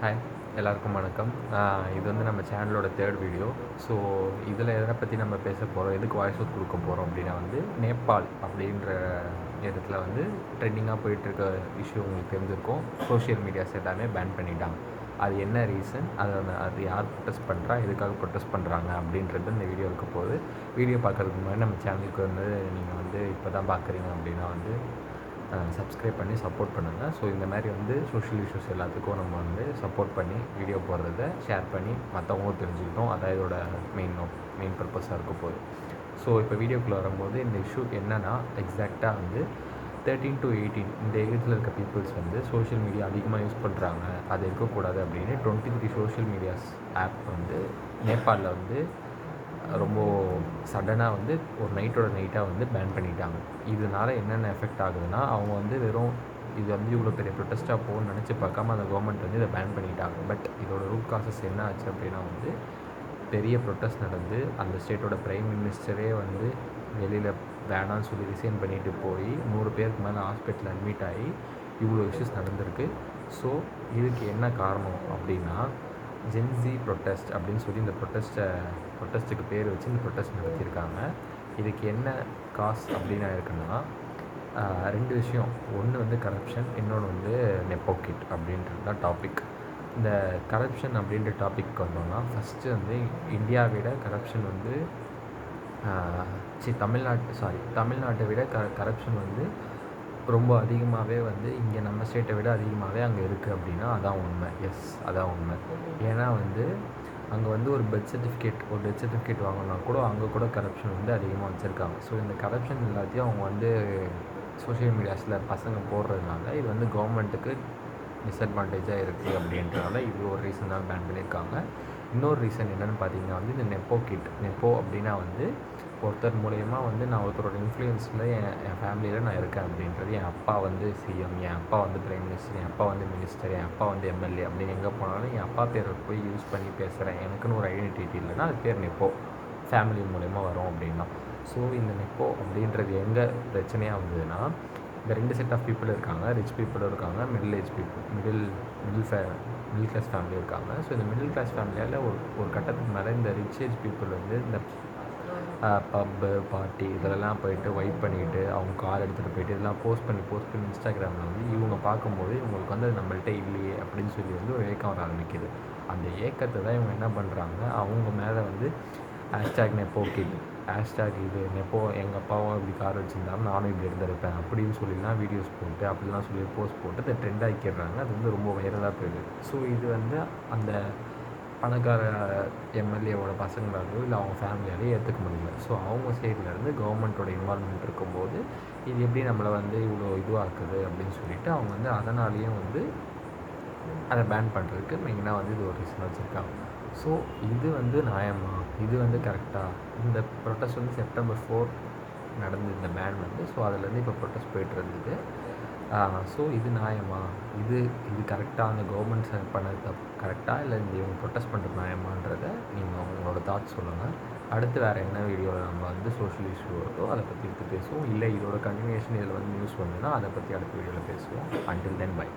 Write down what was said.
Hi, எல்லாருக்கும் வணக்கம். இது வந்து நம்ம சேனலோட 3rd வீடியோ. ஸோ இதில் எதை பற்றி நம்ம பேச போகிறோம், எதுக்கு வாய்ஸ் அவுட் கொடுக்க போகிறோம் அப்படின்னா வந்து நேபாள் அப்படின்ற இடத்துல வந்து ட்ரெண்டிங்காக போயிட்டுருக்க இஷ்யூ உங்களுக்கு தெரிஞ்சிருக்கும். சோஷியல் மீடியாஸ் எல்லாமே பேன் பண்ணிட்டாங்க. அது என்ன ரீசன், அது யார் ப்ரொட்டஸ்ட் பண்ணுறா, எதுக்காக ப்ரொட்டஸ்ட் பண்ணுறாங்க அப்படின்றது இந்த வீடியோ இருக்க போகுது. வீடியோ பார்க்குறதுக்கு முன்னாடி நம்ம சேனலுக்கு வந்து நீங்கள் வந்து இப்போ தான் பார்க்குறீங்க அப்படின்னா வந்து சப்ஸ்கிரைப் பண்ணி சப்போர்ட் பண்ணுங்கள். ஸோ இந்த மாதிரி வந்து சோஷியல் இஷ்யூஸ் எல்லாத்துக்கும் நம்ம வந்து சப்போர்ட் பண்ணி வீடியோ போடுறத ஷேர் பண்ணி மற்றவங்களும் தெரிஞ்சுக்கிட்டோம். அதான் இதோட மெயின் பர்பஸாக இருக்க போகுது. ஸோ இப்போ வீடியோக்குள்ளே வரும்போது இந்த இஷ்யூ என்னென்னா எக்ஸாக்டாக வந்து 13 to 18 இந்த ஏஜில் இருக்க பீப்புள்ஸ் வந்து சோஷியல் மீடியா அதிகமாக யூஸ் பண்ணுறாங்க, அது இருக்கக்கூடாது அப்படின்னு 23 சோஷியல் மீடியாஸ் ஆப் வந்து நேபாளில் வந்து ரொம்ப சடனாக வந்து ஒரு நைட்டாக வந்து பேன் பண்ணிட்டாங்க. இதனால் என்னென்ன எஃபெக்ட் ஆகுதுன்னா, அவங்க வந்து வெறும் இது வந்து இவ்வளோ பெரிய ப்ரொட்டஸ்ட்டாக போகும்னு நினச்சி பார்க்காம அந்த கவர்மெண்ட் வந்து இதை பேன் பண்ணிட்டாங்க. பட் இதோட ரூட் காசஸ் என்ன ஆச்சு அப்படின்னா வந்து பெரிய ப்ரொட்டஸ்ட் நடந்து அந்த ஸ்டேட்டோட பிரைம் மினிஸ்டரே வந்து வெளியில் வேணான்னு சொல்லி ரிசைன் பண்ணிட்டு போய் 100 பேருக்கு மேலே ஹாஸ்பிட்டலில் அட்மிட் ஆகி இவ்வளோ இஷ்யூஸ் நடந்திருக்கு. ஸோ இதுக்கு என்ன காரணம் அப்படின்னா ஜென்ஸி ப்ரொட்டஸ்ட் அப்படின்னு சொல்லி இந்த ப்ரொட்டஸ்ட்டுக்கு பேர் வச்சு இந்த ப்ரொட்டஸ்ட் நடத்தியிருக்காங்க. இதுக்கு என்ன காஸ் அப்படின்னு இருக்குன்னா 2 விஷயம். ஒன்று வந்து கரப்ஷன், இன்னொன்று வந்து நெப்போகிட் அப்படின்றது தான் டாபிக். இந்த கரப்ஷன் அப்படின்ற டாபிக் வந்தோம்னா ஃபஸ்ட்டு வந்து இந்தியாவை விட கரப்ஷன் வந்து தமிழ்நாட்டை விட கரப்ஷன் வந்து ரொம்ப அதிகமாகவே வந்து இங்கே நம்ம ஸ்டேட்டை விட அதிகமாகவே அங்கே இருக்குது அப்படின்னா அதான் உண்மை. அதான் உண்மை. ஏன்னா வந்து அங்கே வந்து ஒரு டெத் சர்டிஃபிகேட் வாங்கினா கூட அங்கே கூட கரப்ஷன் வந்து அதிகமாக வச்சுருக்காங்க. ஸோ இந்த கரப்ஷன் எல்லாத்தையும் அவங்க வந்து சோஷியல் மீடியாஸில் பசங்க போடுறதுனால இது வந்து கவர்மெண்ட்டுக்கு டிஸ்அட்வான்டேஜாக இருக்குது அப்படின்றனால இது ஒரு ரீசன் தான் பேன் பண்ணியிருக்காங்க. இன்னொரு ரீசன் என்னென்னு பார்த்தீங்கன்னா வந்து இந்த நெப்போ அப்படின்னா வந்து ஒருத்தர் மூலயமா வந்து நான் ஒருத்தரோட இன்ஃப்ளூயன்ஸில் என் ஃபேமிலியில் நான் இருக்கேன் அப்படின்றது. என் அப்பா வந்து சிஎம், என் அப்பா வந்து பிரைம் மினிஸ்டர், என் அப்பா வந்து மினிஸ்டர், என் அப்பா வந்து எம்எல்ஏ அப்படின்னு எங்கே போனாலும் என் அப்பா பேரை போய் யூஸ் பண்ணி பேசுகிறேன், எனக்குன்னு ஒரு ஐடென்டிட்டி இல்லைன்னா அது பேர் நெப்போ, ஃபேமிலி மூலயமா வரும் அப்படின்னா. ஸோ இந்த நெப்போ அப்படின்றது எங்கே பிரச்சனையாக வந்ததுன்னா இந்த 2 செட் ஆஃப் பீப்புள் இருக்காங்க. ரிச் பீப்புளும் இருக்காங்க, மிடில் கிளாஸ் ஃபேமிலி இருக்காங்க. ஸோ இந்த மிடில் கிளாஸ் ஃபேமிலியால் ஒரு கட்டத்துக்கு மேலே இந்த ரிச் ஏஜ் பீப்புள் வந்து இந்த பப்பு பார்ட்டி இதெல்லாம் போயிட்டு வைப் பண்ணிவிட்டு அவங்க கார் எடுத்துகிட்டு போயிட்டு இதெல்லாம் போஸ்ட் பண்ணி இன்ஸ்டாகிராமில் வந்து இவங்க பார்க்கும்போது இவங்களுக்கு வந்து நம்மள்கிட்ட இல்லையே அப்படின்னு சொல்லி வந்து ஒரு ஏக்கம் வர ஆரம்பிக்குது. அந்த ஏக்கத்தை தான் இவங்க என்ன பண்ணுறாங்க, அவங்க மேலே வந்து #நெப்போகிட், இது நெப்போ எங்கள் அப்பாவும் இப்படி கார் வச்சுருந்தாலும் நானும் இப்படி எடுத்திருப்பேன் அப்படின்னு சொல்லிலாம் வீடியோஸ் போட்டு அப்படிலாம் சொல்லி போஸ்ட் போட்டு அதை ட்ரெண்ட் ஆக்கிடுறாங்க. அது வந்து ரொம்ப வைரலாக போயிடுது. ஸோ இது வந்து அந்த பணக்கார எம்எல்ஏவோட பசங்களாலேயோ இல்லை அவங்க ஃபேமிலியாலேயோ ஏற்றுக்க முடியல. ஸோ அவங்க சைட்லேருந்து கவர்மெண்ட்டோட இன்வால்வ்மெண்ட் இருக்கும்போது இது எப்படி நம்மளை வந்து இவ்வளோ இதுவாக்குது அப்படின்னு சொல்லிட்டு அவங்க வந்து அதனாலேயும் வந்து அதை பேன் பண்ணுறதுக்கு மெயினாக வந்து இது ஒரு ரீசன் வச்சுருக்காங்க. ஸோ இது வந்து நியாயமா, இது வந்து கரெக்டாக இந்த ப்ரொட்டஸ்ட் வந்து செப்டம்பர் 4 நடந்தது இந்த பேன் வந்து. ஸோ அதிலேருந்து இப்போ ப்ரொட்டஸ்ட் போய்ட்டு இருந்தது. ஸோ இது நியாயமா, இது கரெக்டாக அந்த கவர்மெண்ட் பண்ணது கரெக்டாக இல்லை இவங்க ப்ரொட்டஸ்ட் பண்ணுறது நியாயமான்றதை நீங்கள் உங்களோட தாட்ஸ் சொல்லுங்கள். அடுத்து வேறு என்ன வீடியோவில் நம்ம வந்து சோஷியல் இஷ்யூ வருதோ அதை பற்றி எடுத்து பேசுவோம். இல்லை இதோட கண்டினியூஷன் இதில் வந்து நியூஸ் வந்ததுன்னா அதை பற்றி அடுத்த வீடியோவில் பேசுவோம். Until then by.